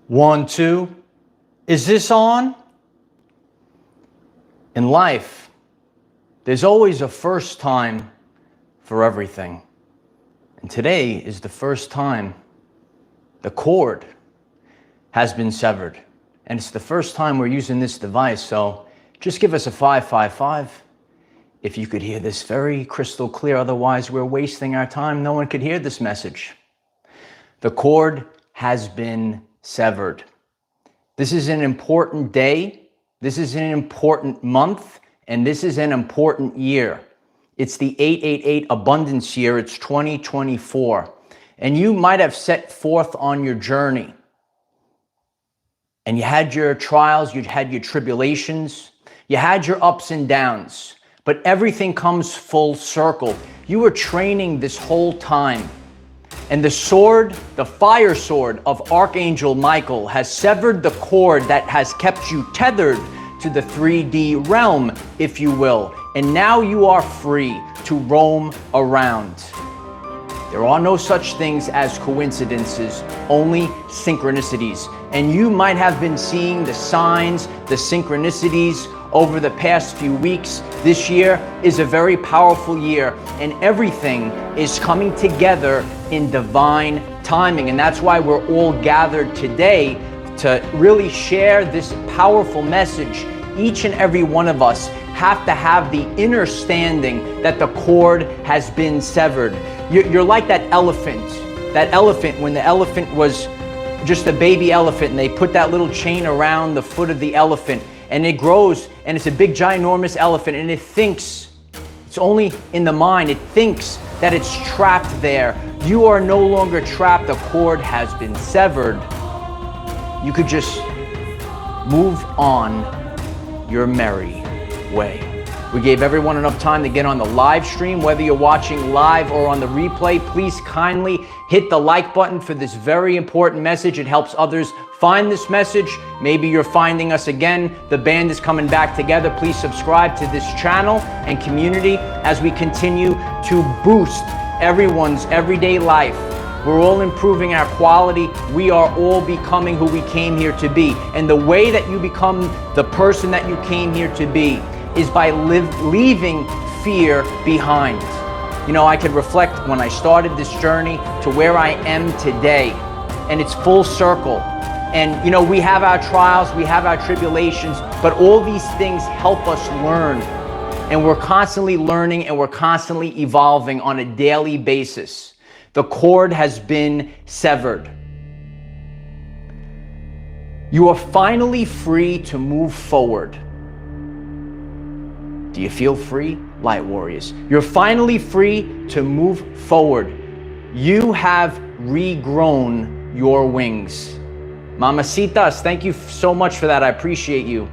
1, 2. Is this on? In life, there's always a first time for everything. And today is the first time the cord has been severed. And it's the first time we're using this device, so just give us a 555 if you could hear this very crystal clear. Otherwise, we're wasting our time. No one could hear this message. The cord has been severed. This is an important day. This is an important month, and this is an important year. It's the 888 abundance year. It's 2024. And you might have set forth on your journey. And you had your trials, you had your tribulations, you had your ups and downs, but everything comes full circle. You were training this whole time. And the sword, the fire sword of Archangel Michael has severed the cord that has kept you tethered to the 3D realm, if you will. And now you are free to roam around. There are no such things as coincidences, only synchronicities. And you might have been seeing the signs, the synchronicities over the past few weeks. This year is a very powerful year, and everything is coming together in divine timing. And that's why we're all gathered today to really share this powerful message. Each and every one of us have to have the understanding that the cord has been severed. You're like that elephant. That elephant, when the elephant was just a baby elephant and they put that little chain around the foot of the elephant and it grows and it's a big ginormous elephant and it thinks, it's only in the mind, it thinks that it's trapped there. You are no longer trapped. The cord has been severed. You could just move on your merry way. We gave everyone enough time to get on the live stream. Whether you're watching live or on the replay, please kindly hit the like button for this very important message. It helps others find this message. Maybe you're finding us again. The band is coming back together. Please subscribe to this channel and community as we continue to boost everyone's everyday life. We're all improving our quality. We are all becoming who we came here to be. And the way that you become the person that you came here to be is by leaving fear behind. You know, I could reflect when I started this journey to where I am today, and it's full circle. And you know, we have our trials, we have our tribulations, but all these things help us learn. And we're constantly learning and we're constantly evolving on a daily basis. The cord has been severed. You are finally free to move forward. Do you feel free, light warriors? You're finally free to move forward. You have regrown your wings. Mamacitas, thank you so much for that. I appreciate you.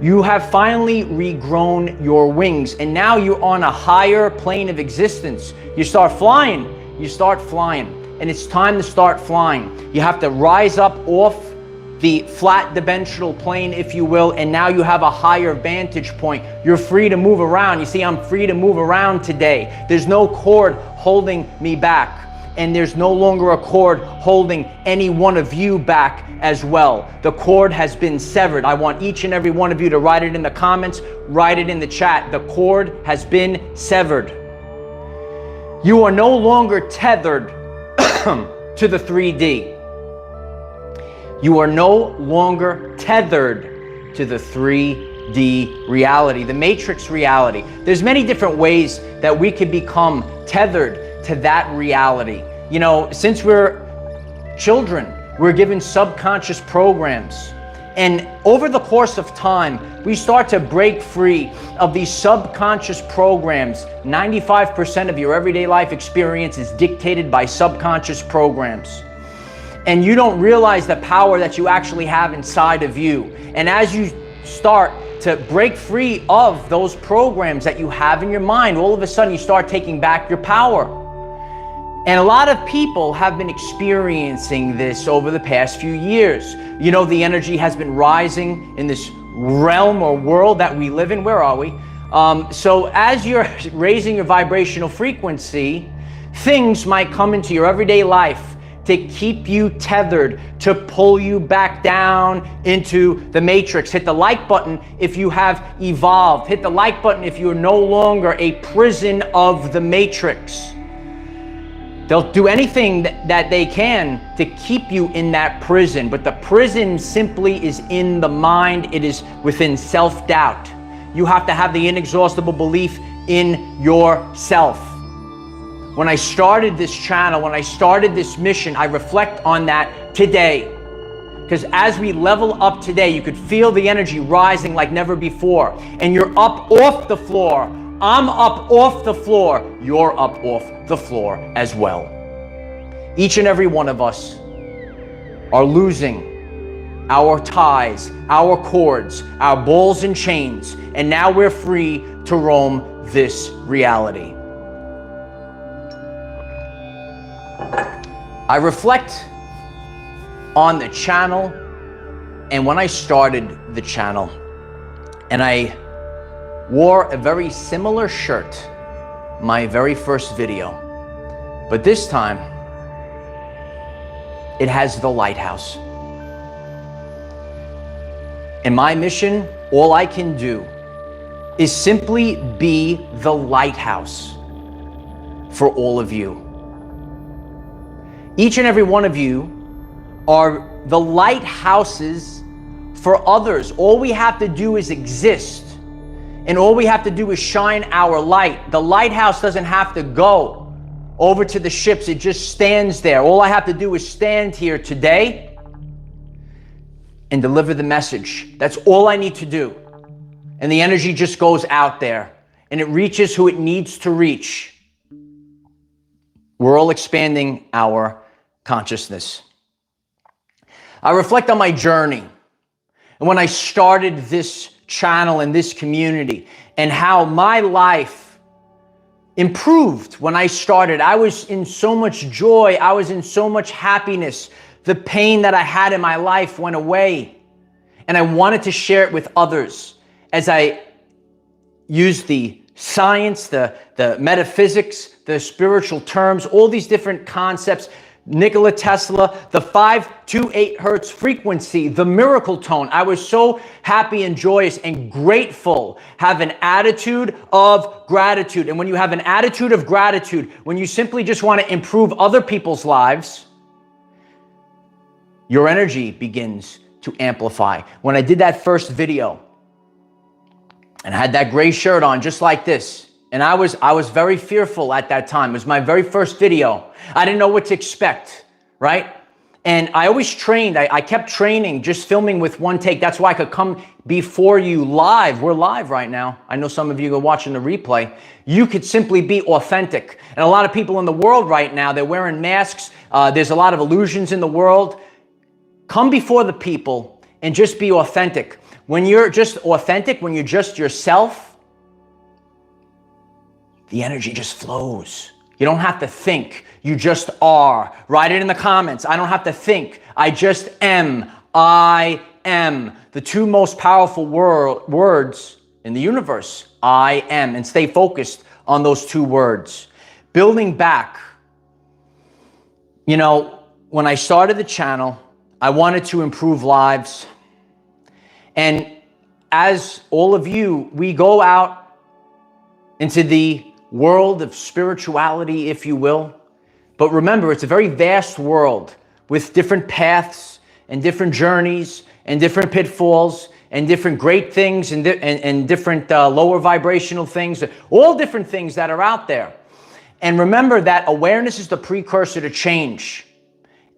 You have finally regrown your wings, and now you're on a higher plane of existence. You start flying. You start flying, and it's time to start flying. You have to rise up off the flat dimensional plane, if you will, and now you have a higher vantage point. You're free to move around. You see, I'm free to move around today. There's no cord holding me back, and there's no longer a cord holding any one of you back as well. The cord has been severed. I want each and every one of you to write it in the comments, write it in the chat. The cord has been severed. You are no longer tethered to the 3D. You are no longer tethered to the 3D reality, the matrix reality. There's many different ways that we can become tethered to that reality. You know, since we're children, we're given subconscious programs. And over the course of time, we start to break free of these subconscious programs. 95% of your everyday life experience is dictated by subconscious programs. And you don't realize the power that you actually have inside of you. And as you start to break free of those programs that you have in your mind, all of a sudden you start taking back your power. And a lot of people have been experiencing this over the past few years. You know, the energy has been rising in this realm or world that we live in. Where are we? So as you're raising your vibrational frequency, things might come into your everyday life to keep you tethered, to pull you back down into the matrix. Hit the like button if you have evolved. Hit the like button if you are no longer a prison of the matrix. They'll do anything that they can to keep you in that prison, but the prison simply is in the mind. It is within self-doubt. You have to have the inexhaustible belief in yourself. When I started this channel, when I started this mission, I reflect on that today. Because as we level up today, you could feel the energy rising like never before. And you're up off the floor. I'm up off the floor. You're up off the floor as well. Each and every one of us are losing our ties, our cords, our balls and chains, and now we're free to roam this reality. I reflect on the channel and when I started the channel, and I wore a very similar shirt my very first video, but this time it has the lighthouse. In my mission, all I can do is simply be the lighthouse for all of you. Each and every one of you are the lighthouses for others. All we have to do is exist, and all we have to do is shine our light. The lighthouse doesn't have to go over to the ships. It just stands there. All I have to do is stand here today and deliver the message. That's all I need to do. And the energy just goes out there and it reaches who it needs to reach. We're all expanding our consciousness. I reflect on my journey and when I started this channel and this community and how my life improved when I started. I was in so much joy. I was in so much happiness. The pain that I had in my life went away. And I wanted to share it with others as I used the science, the metaphysics, the spiritual terms, all these different concepts. Nikola Tesla, the 528 hertz frequency, the miracle tone. I was so happy and joyous and grateful. Have an attitude of gratitude. And when you have an attitude of gratitude, when you simply just want to improve other people's lives, your energy begins to amplify. When I did that first video and I had that gray shirt on just like this, and I was very fearful at that time. It was my very first video. I didn't know what to expect, right? And I always trained. I kept training, just filming with one take. That's why I could come before you live. We're live right now. I know some of you are watching the replay. You could simply be authentic. And a lot of people in the world right now, they're wearing masks. There's a lot of illusions in the world. Come before the people and just be authentic. When you're just authentic, when you're just yourself, the energy just flows. You don't have to think. You just are. Write it in the comments. I don't have to think. I just am. I am. The two most powerful words in the universe. I am. And stay focused on those two words. Building back. You know, when I started the channel, I wanted to improve lives. And as all of you, we go out into the world of spirituality, if you will. But remember, it's a very vast world with different paths and different journeys and different pitfalls and different great things and different lower vibrational things, all different things that are out there. And remember that awareness is the precursor to change.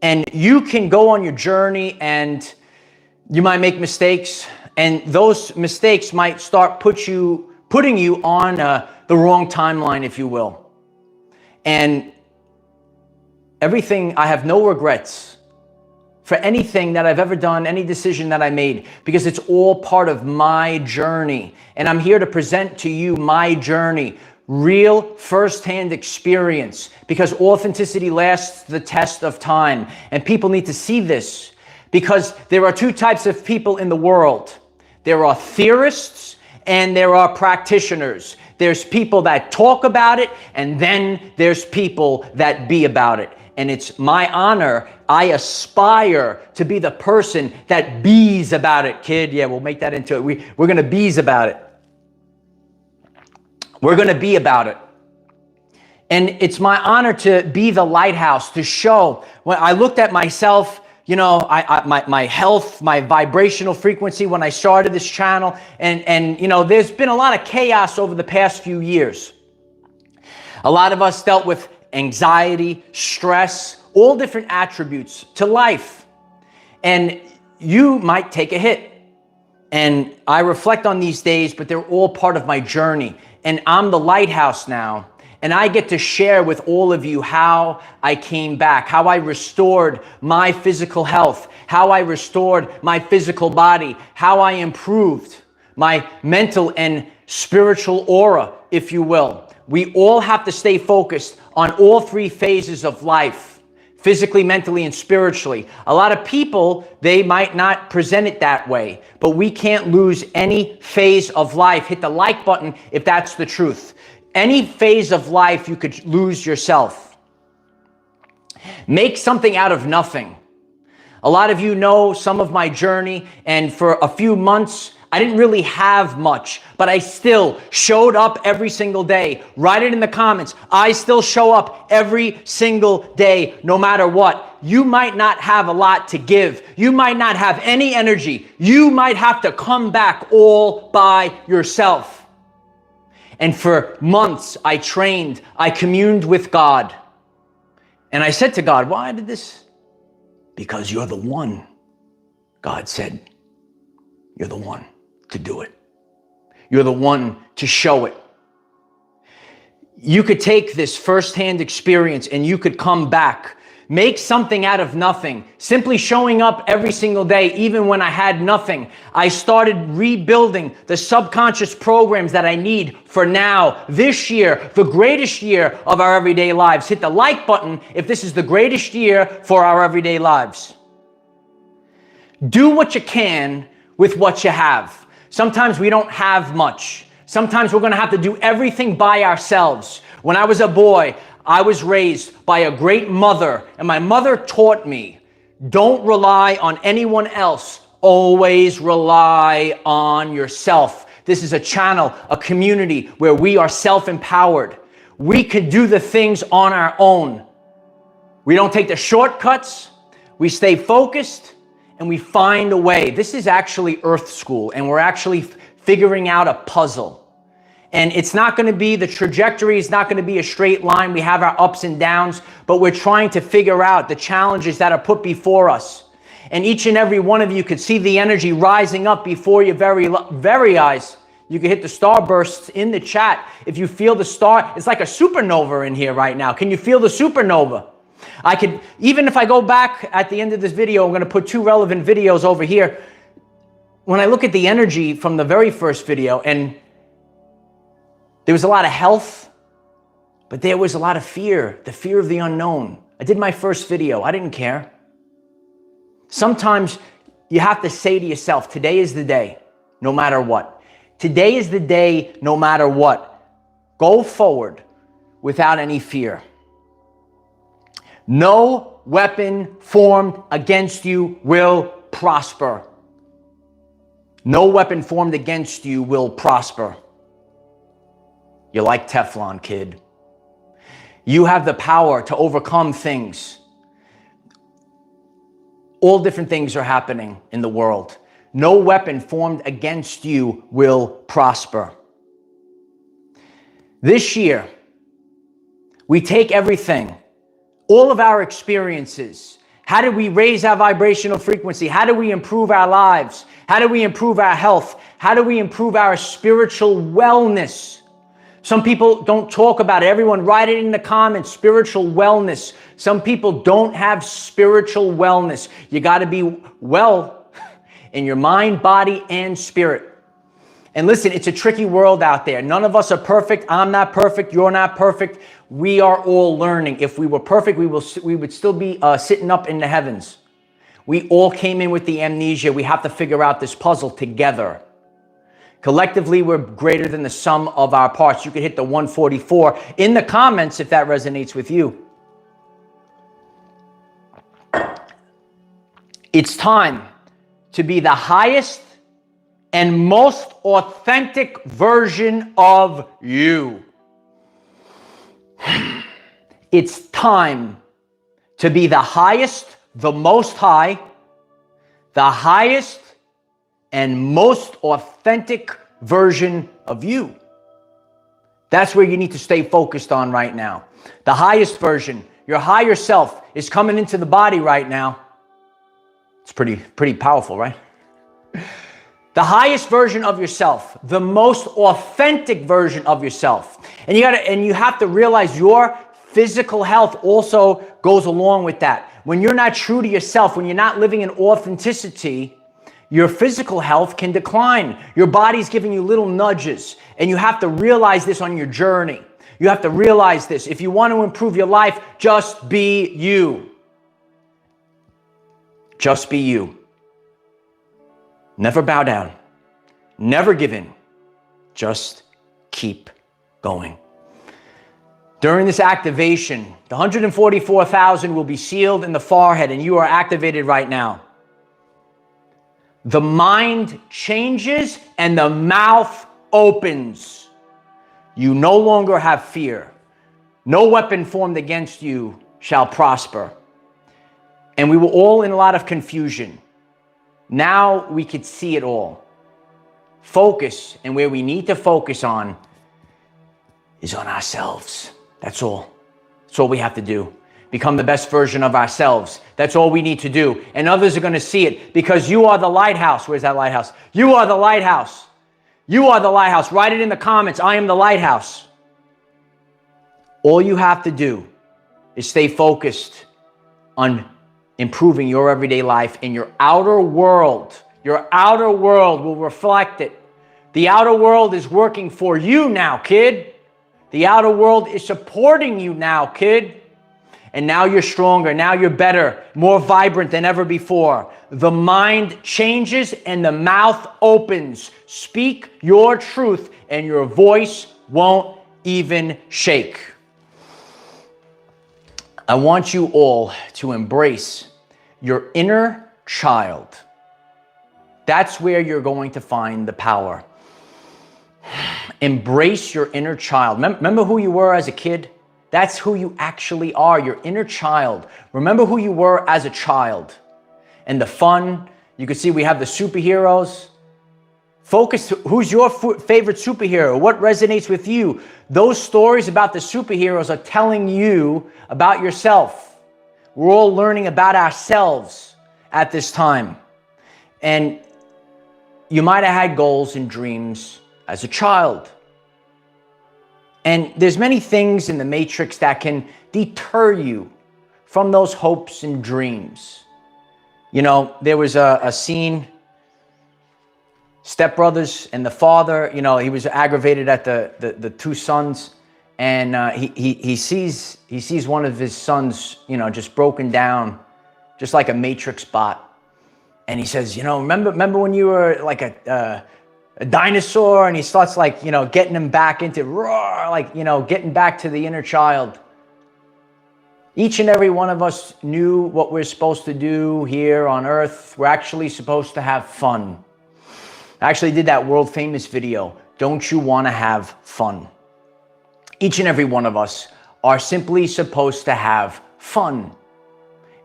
And you can go on your journey and you might make mistakes, and those mistakes might start putting you on the wrong timeline, if you will. And everything, I have no regrets for anything that I've ever done, any decision that I made, because it's all part of my journey. And I'm here to present to you my journey, real firsthand experience, because authenticity lasts the test of time. And people need to see this, because there are two types of people in the world. There are theorists and there are practitioners. There's people that talk about it, and then there's people that be about it. And it's my honor. I aspire to be the person that bees about it, kid. Yeah, we'll make that into it. We're going to bees about it. We're going to be about it. And it's my honor to be the lighthouse, to show. When I looked at myself, you know, my health, my vibrational frequency when I started this channel, and you know, there's been a lot of chaos over the past few years. A lot of us dealt with anxiety, stress, all different attributes to life. And you might take a hit. And I reflect on these days, but they're all part of my journey. And I'm the lighthouse now. And I get to share with all of you how I came back, how I restored my physical health, how I restored my physical body, how I improved my mental and spiritual aura, if you will. We all have to stay focused on all three phases of life, physically, mentally, and spiritually. A lot of people, they might not present it that way, but we can't lose any phase of life. Hit the like button if that's the truth. Any phase of life, you could lose yourself. Make something out of nothing. A lot of you know some of my journey, and for a few months, I didn't really have much, but I still showed up every single day. Write it in the comments. I still show up every single day, no matter what. You might not have a lot to give. You might not have any energy. You might have to come back all by yourself. And for months, I trained, I communed with God. And I said to God, why did this? Because you're the one. God said, you're the one to do it. You're the one to show it. You could take this firsthand experience and you could come back. Make something out of nothing. Simply showing up every single day, even when I had nothing. I started rebuilding the subconscious programs that I need for now, this year, the greatest year of our everyday lives. Hit the like button if this is the greatest year for our everyday lives. Do what you can with what you have. Sometimes we don't have much. Sometimes we're going to have to do everything by ourselves. When I was a boy, I was raised by a great mother, and my mother taught me, don't rely on anyone else. Always rely on yourself. This is a channel, a community where we are self-empowered. We can do the things on our own. We don't take the shortcuts. We stay focused and we find a way. This is actually Earth School, and we're actually figuring out a puzzle. And it's not going to be, the trajectory is not going to be a straight line. We have our ups and downs, but we're trying to figure out the challenges that are put before us. And each and every one of you could see the energy rising up before your very eyes. You can hit the starbursts in the chat. If you feel the star, it's like a supernova in here right now. Can you feel the supernova? I could, even if I go back at the end of this video, I'm going to put 2 relevant videos over here. When I look at the energy from the very first video, and there was a lot of health, but there was a lot of fear, the fear of the unknown. I did my first video. I didn't care. Sometimes you have to say to yourself, today is the day, no matter what. Today is the day, no matter what. Go forward without any fear. No weapon formed against you will prosper. No weapon formed against you will prosper. You're like Teflon, kid. You have the power to overcome things. All different things are happening in the world. No weapon formed against you will prosper. This year, we take everything, all of our experiences. How do we raise our vibrational frequency? How do we improve our lives? How do we improve our health? How do we improve our spiritual wellness? Some people don't talk about it. Everyone write it in the comments, spiritual wellness. Some people don't have spiritual wellness. You got to be well in your mind, body, and spirit. And listen, it's a tricky world out there. None of us are perfect. I'm not perfect. You're not perfect. We are all learning. If we were perfect, we would still be sitting up in the heavens. We all came in with the amnesia. We have to figure out this puzzle together. Collectively, we're greater than the sum of our parts. You could hit the 144 in the comments if that resonates with you. It's time to be the highest and most authentic version of you. It's time to be the highest, the most high, the highest and most authentic version of you. That's where you need to stay focused on right now. The highest version, your higher self, is coming into the body right now. It's pretty powerful, right? The highest version of yourself, the most authentic version of yourself. And you have to realize your physical health also goes along with that. When you're not true to yourself, when you're not living in authenticity, your physical health can decline. Your body's giving you little nudges, and you have to realize this on your journey. You have to realize this. If you want to improve your life, just be you. Just be you. Never bow down. Never give in. Just keep going. During this activation, the 144,000 will be sealed in the forehead, and you are activated right now. The mind changes and the mouth opens. You no longer have fear. No weapon formed against you shall prosper. And we were all in a lot of confusion. Now we could see it all. Focus, and where we need to focus on is on ourselves. That's all. That's all we have to do. Become the best version of ourselves. That's all we need to do. And others are going to see it because you are the lighthouse. Where's that lighthouse? You are the lighthouse. You are the lighthouse. Write it in the comments. I am the lighthouse. All you have to do is stay focused on improving your everyday life, and your outer world will reflect it. The outer world is working for you now, kid. The outer world is supporting you now, kid. And now you're stronger. Now you're better, more vibrant than ever before. The mind changes and the mouth opens. Speak your truth and your voice won't even shake. I want you all to embrace your inner child. That's where you're going to find the power. Embrace your inner child. Remember who you were as a kid? That's who you actually are, your inner child. Remember who you were as a child. And the fun, you can see we have the superheroes. Focus, who's your favorite superhero? What resonates with you? Those stories about the superheroes are telling you about yourself. We're all learning about ourselves at this time. And you might have had goals and dreams as a child. And there's many things in the matrix that can deter you from those hopes and dreams. You know, there was a scene, Step Brothers, and the father, you know, he was aggravated at the two sons, and he sees one of his sons, you know, just broken down, just like a matrix bot. And he says, you know, remember when you were like a dinosaur? And he starts, like, you know, getting him back into roar, like, you know, getting back to the inner child. Each and every one of us knew what we're supposed to do here on earth. We're actually supposed to have fun. I actually did that world famous video, Don't You Want to Have Fun? Each and every one of us are simply supposed to have fun.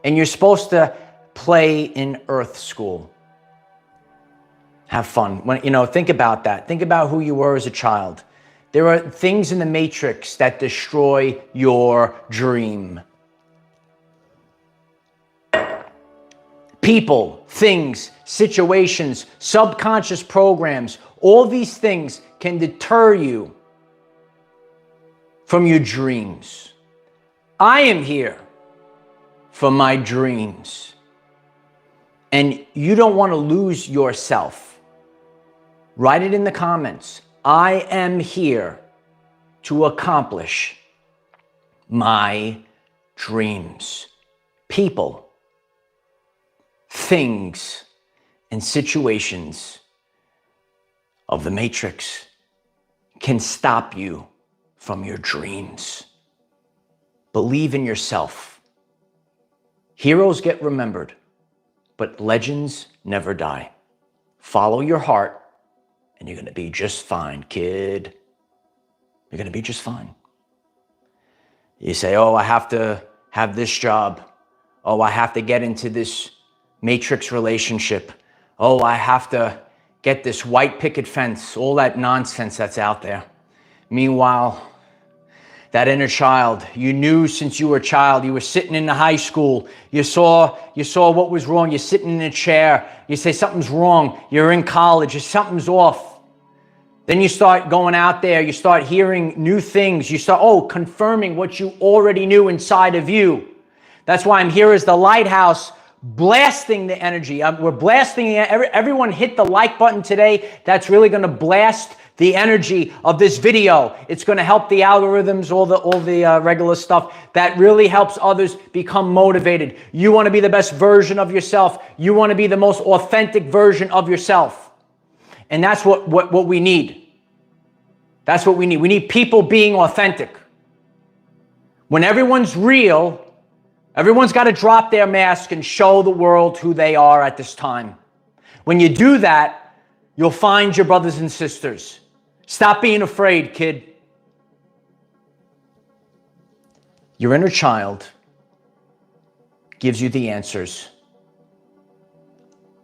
And you're supposed to play in Earth School. Have fun. When, you know, think about that. Think about who you were as a child. There are things in the matrix that destroy your dream. People, things, situations, subconscious programs, all these things can deter you from your dreams. I am here for my dreams. And you don't want to lose yourself. Write it in the comments. I am here to accomplish my dreams. People, things, and situations of the Matrix can stop you from your dreams. Believe in yourself. Heroes get remembered, but legends never die. Follow your heart, and you're going to be just fine, kid. You're going to be just fine. You say, oh, I have to have this job. Oh, I have to get into this matrix relationship. Oh, I have to get this white picket fence, all that nonsense that's out there. Meanwhile, that inner child, you knew since you were a child, you were sitting in the high school, you saw what was wrong, you're sitting in a chair, you say something's wrong, you're in college, something's off. Then you start going out there, you start hearing new things, you start, confirming what you already knew inside of you. That's why I'm here as the lighthouse, blasting the energy. We're blasting everyone hit the like button today. That's really going to blast the energy of this video. It's going to help the algorithms, all the regular stuff that really helps others become motivated. You want to be the best version of yourself. You want to be the most authentic version of yourself. And that's what we need. That's what we need. We need people being authentic. When everyone's real, everyone's got to drop their mask and show the world who they are at this time. When you do that, you'll find your brothers and sisters. Stop being afraid, kid. Your inner child gives you the answers.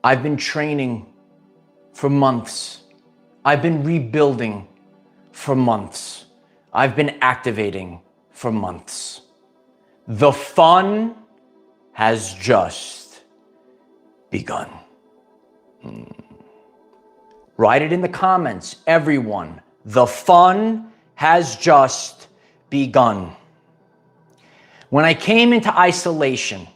I've been training for months. I've been rebuilding for months. I've been activating for months. The fun has just begun. Write it in the comments, everyone. The fun has just begun. When I came into isolation,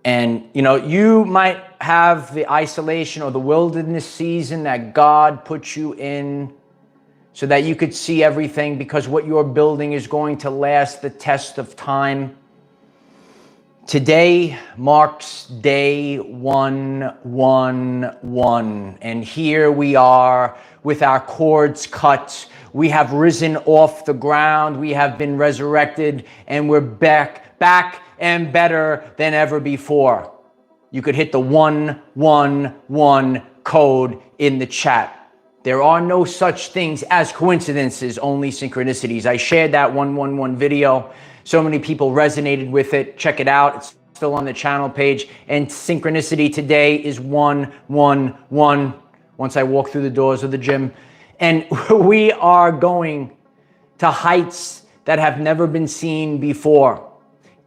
and you might have the isolation or the wilderness season that God put you in so that you could see everything, because what you're building is going to last the test of time. Today marks day 111, and here we are with our cords cut. We have risen off the ground. We have been resurrected, and we're back and better than ever before. You could hit the 111 code in the chat. There are no such things as coincidences, only synchronicities. I shared that 111 video. So many people resonated with it. Check it out. It's still on the channel page. And synchronicity today is 111. Once I walk through the doors of the gym. And we are going to heights that have never been seen before.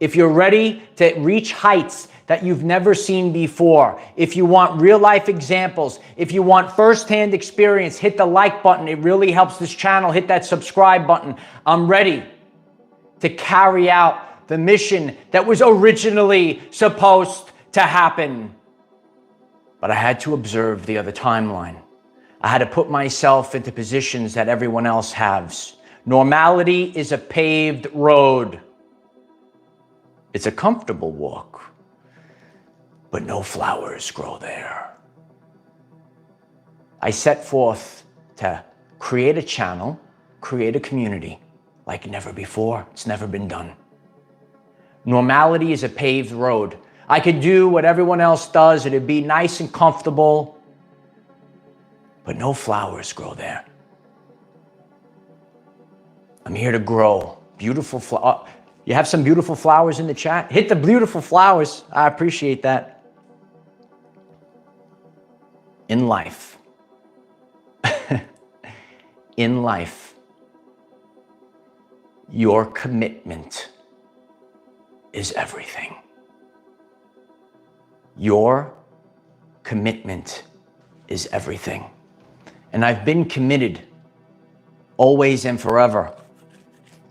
If you're ready to reach heights that you've never seen before, if you want real life examples, if you want firsthand experience, hit the like button. It really helps this channel. Hit that subscribe button. I'm ready to carry out the mission that was originally supposed to happen. But I had to observe the other timeline. I had to put myself into positions that everyone else has. Normality is a paved road. It's a comfortable walk, but no flowers grow there. I set forth to create a channel, create a community like never before. It's never been done. Normality is a paved road. I could do what everyone else does. It'd be nice and comfortable, but no flowers grow there. I'm here to grow beautiful flowers. You have some beautiful flowers in the chat? Hit the beautiful flowers. I appreciate that. In life, your commitment is everything. Your commitment is everything. And I've been committed always and forever.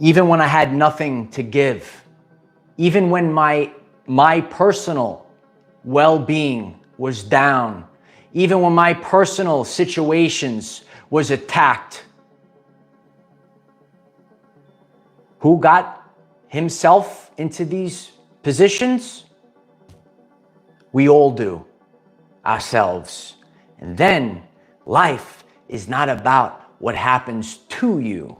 Even when I had nothing to give, even when my personal well-being was down, even when my personal situations was attacked. Who got himself into these positions? We all do, ourselves. And then life is not about what happens to you.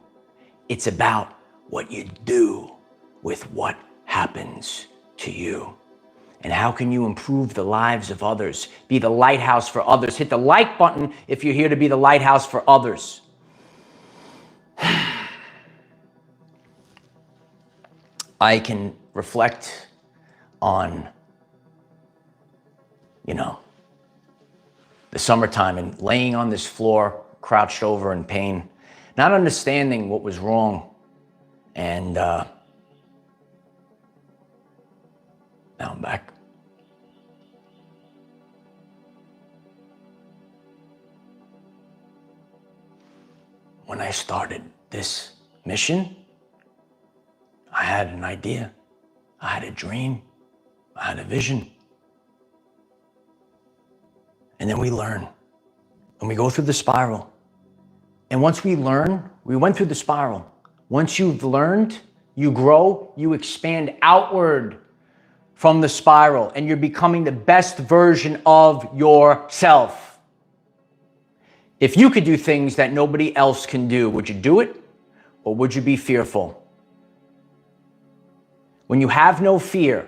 It's about what you do with what happens to you. And how can you improve the lives of others? Be the lighthouse for others. Hit the like button if you're here to be the lighthouse for others. I can reflect on, the summertime and laying on this floor, crouched over in pain, not understanding what was wrong. And now I'm back. When I started this mission, I had an idea, I had a dream, I had a vision. And then we learn, and we go through the spiral. And once we learn, we went through the spiral. Once you've learned, you grow, you expand outward from the spiral, and you're becoming the best version of yourself. If you could do things that nobody else can do, would you do it, or would you be fearful? When you have no fear,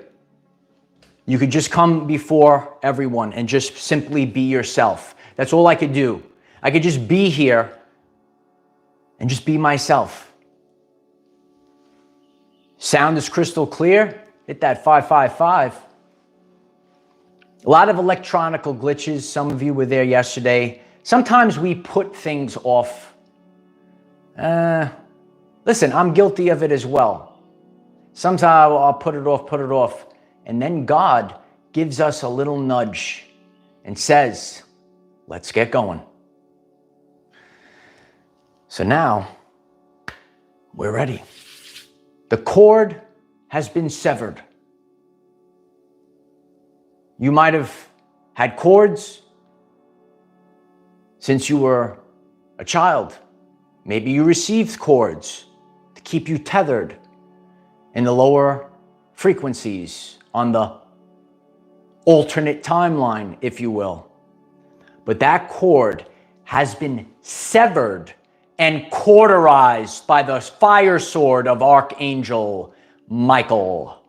you could just come before everyone and just simply be yourself. That's all I could do. I could just be here and just be myself. Sound is crystal clear. Hit that 555. A lot of electronical glitches. Some of you were there yesterday. Sometimes we put things off. Listen, I'm guilty of it as well. Sometimes I'll put it off. And then God gives us a little nudge and says, let's get going. So now we're ready. The cord has been severed. You might have had cords since you were a child. Maybe you received cords to keep you tethered in the lower frequencies on the alternate timeline, if you will. But that cord has been severed and cauterized by the fire sword of Archangel Michael.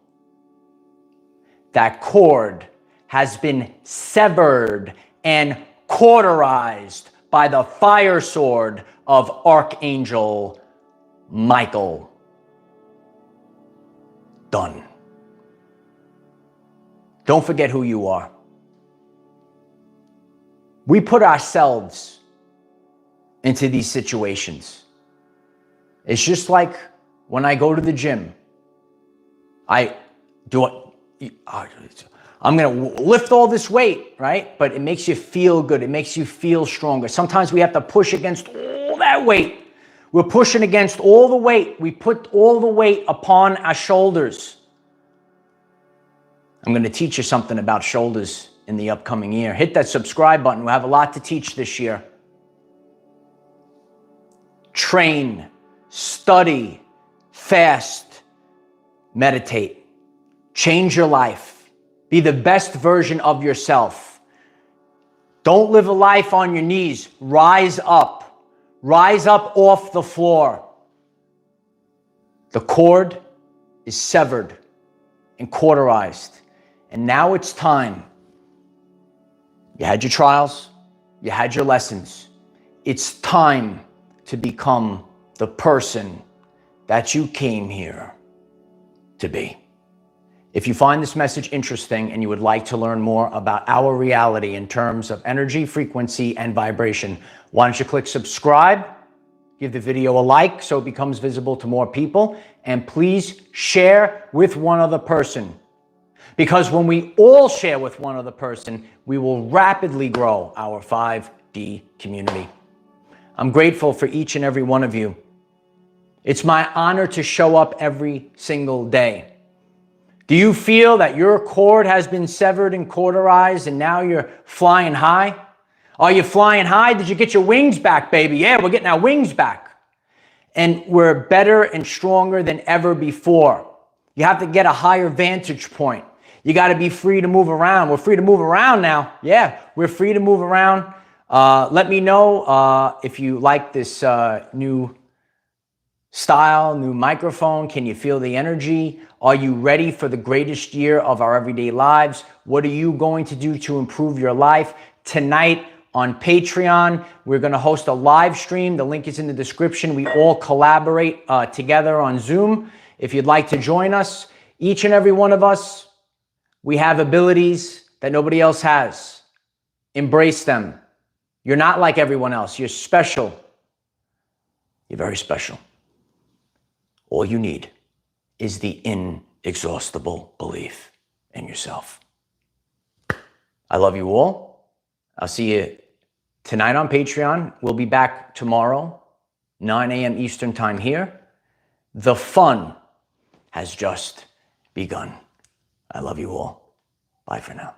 That cord has been severed and cauterized by the fire sword of Archangel Michael. Done. Don't forget who you are. We put ourselves into these situations. It's just like when I go to the gym. I'm going to lift all this weight, right? But it makes you feel good. It makes you feel stronger. Sometimes we have to push against all that weight. We're pushing against all the weight. We put all the weight upon our shoulders. I'm going to teach you something about shoulders in the upcoming year. Hit that subscribe button. We'll have a lot to teach this year. Train, study, fast, meditate. Change your life. Be the best version of yourself. Don't live a life on your knees. Rise up. Rise up off the floor. The cord is severed and cauterized. And now it's time. You had your trials. You had your lessons. It's time to become the person that you came here to be. If you find this message interesting and you would like to learn more about our reality in terms of energy, frequency, and vibration, why don't you click subscribe, give the video a like so it becomes visible to more people, and please share with one other person. Because when we all share with one other person, we will rapidly grow our 5D community. I'm grateful for each and every one of you. It's my honor to show up every single day. Do you feel that your cord has been severed and cauterized and now you're flying high? Are you flying high? Did you get your wings back, baby? Yeah, we're getting our wings back. And we're better and stronger than ever before. You have to get a higher vantage point. You got to be free to move around. We're free to move around now. Yeah, we're free to move around Let me know if you like this new style, new microphone. Can you feel the energy? Are you ready for the greatest year of our everyday lives? What are you going to do to improve your life? Tonight on Patreon, we're going to host a live stream. The link is in the description. We all collaborate together on Zoom. If you'd like to join us, each and every one of us, we have abilities that nobody else has. Embrace them. You're not like everyone else. You're special. You're very special. All you need is the inexhaustible belief in yourself. I love you all. I'll see you tonight on Patreon. We'll be back tomorrow, 9 a.m. Eastern time here. The fun has just begun. I love you all. Bye for now.